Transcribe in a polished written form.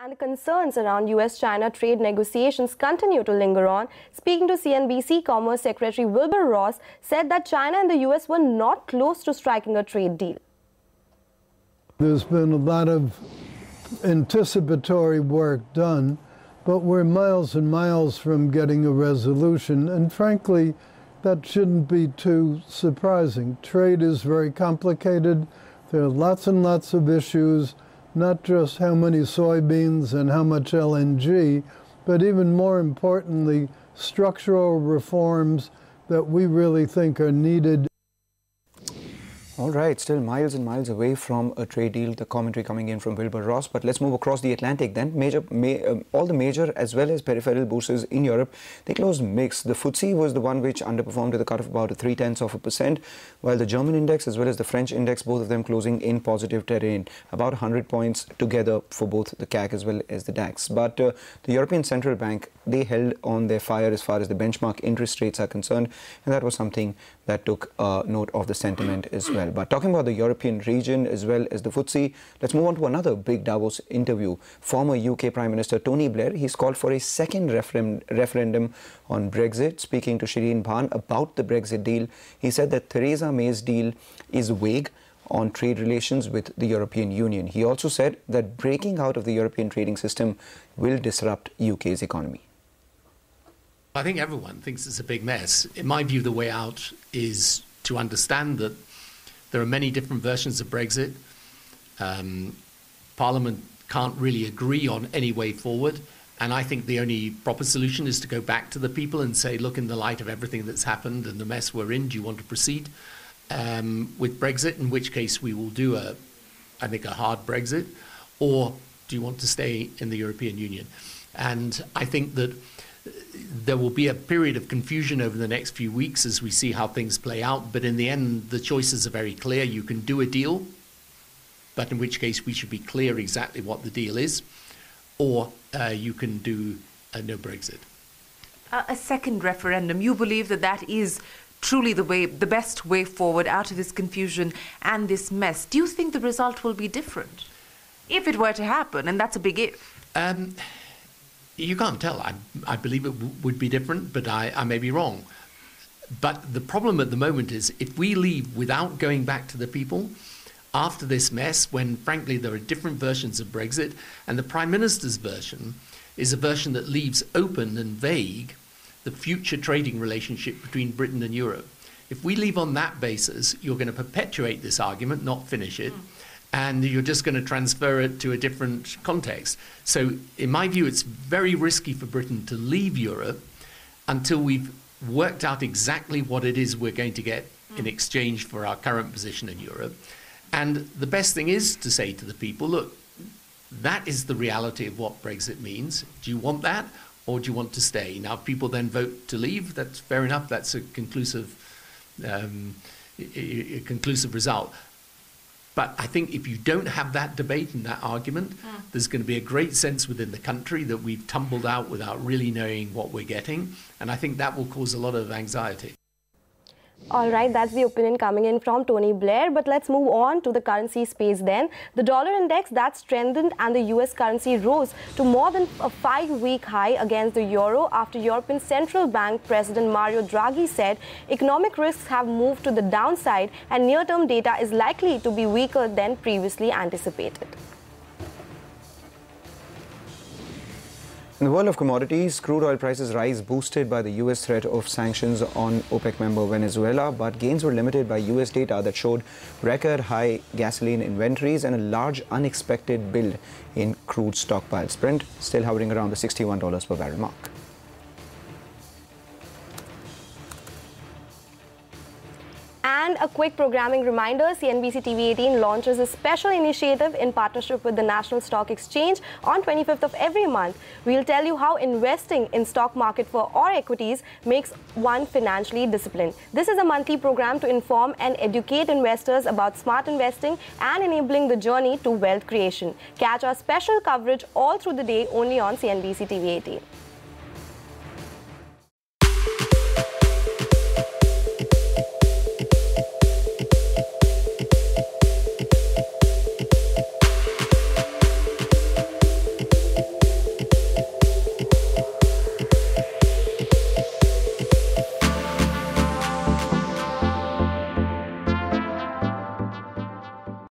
And the concerns around US-China trade negotiations continue to linger on. Speaking to CNBC, Commerce Secretary Wilbur Ross said that China and the US were not close to striking a trade deal. There's been a lot of anticipatory work done, but we're miles and miles from getting a resolution. And frankly, that shouldn't be too surprising. Trade is very complicated. There are lots and lots of issues. Not just how many soybeans and how much LNG, but even more importantly, structural reforms that we really think are needed. All right, still miles and miles away from a trade deal. The commentary coming in from Wilbur Ross. But let's move across the Atlantic then. All the major as well as peripheral bourses in Europe, they closed mixed. The FTSE was the one which underperformed with a cut of about 0.3%, while the German index as well as the French index, both of them closing in positive terrain, about 100 points together for both the CAC as well as the DAX. But the European Central Bank, they held on their fire as far as the benchmark interest rates are concerned, and that was something that took note of the sentiment as well. But talking about the European region as well as the FTSE, let's move on to another big Davos interview. Former UK Prime Minister Tony Blair, he's called for a second referendum on Brexit. Speaking to Shireen Bhan about the Brexit deal, he said that Theresa May's deal is vague on trade relations with the European Union. He also said that breaking out of the European trading system will disrupt UK's economy. I think everyone thinks it's a big mess. In my view, the way out is to understand that there are many different versions of Brexit. Parliament can't really agree on any way forward. And I think the only proper solution is to go back to the people and say, look, in the light of everything that's happened and the mess we're in, do you want to proceed with Brexit? In which case we will do I think, a hard Brexit. Or do you want to stay in the European Union? And I think that there will be a period of confusion over the next few weeks as we see how things play out. But in the end, the choices are very clear. You can do a deal, but in which case we should be clear exactly what the deal is, or you can do a no Brexit. A second referendum, you believe that that is truly the best way forward out of this confusion and this mess. Do you think the result will be different if it were to happen? And that's a big if. You can't tell. I believe it would be different, but I may be wrong. But the problem at the moment is if we leave without going back to the people after this mess, when frankly there are different versions of Brexit, and the Prime Minister's version is a version that leaves open and vague the future trading relationship between Britain and Europe. If we leave on that basis, you're going to perpetuate this argument, not finish it. And you're just going to transfer it to a different context. So in my view, it's very risky for Britain to leave Europe until we've worked out exactly what it is we're going to get in exchange for our current position in Europe. And the best thing is to say to the people, look, that is the reality of what Brexit means. Do you want that, or do you want to stay? Now, if people then vote to leave, that's fair enough. That's a conclusive result. But I think if you don't have that debate and that argument, there's going to be a great sense within the country that we've tumbled out without really knowing what we're getting. And I think that will cause a lot of anxiety. All right, that's the opinion coming in from Tony Blair. But let's move on to the currency space then. The dollar index that strengthened and the US currency rose to more than a 5-week high against the euro after European Central Bank President Mario Draghi said economic risks have moved to the downside and near-term data is likely to be weaker than previously anticipated. In the world of commodities, crude oil prices rise boosted by the US threat of sanctions on OPEC member Venezuela, but gains were limited by US data that showed record high gasoline inventories and a large unexpected build in crude stockpiles. Brent still hovering around the $61 per barrel mark. And a quick programming reminder, CNBC TV 18 launches a special initiative in partnership with the National Stock Exchange on 25th of every month. We'll tell you how investing in stock market for or equities makes one financially disciplined. This is a monthly program to inform and educate investors about smart investing and enabling the journey to wealth creation. Catch our special coverage all through the day only on CNBC TV 18.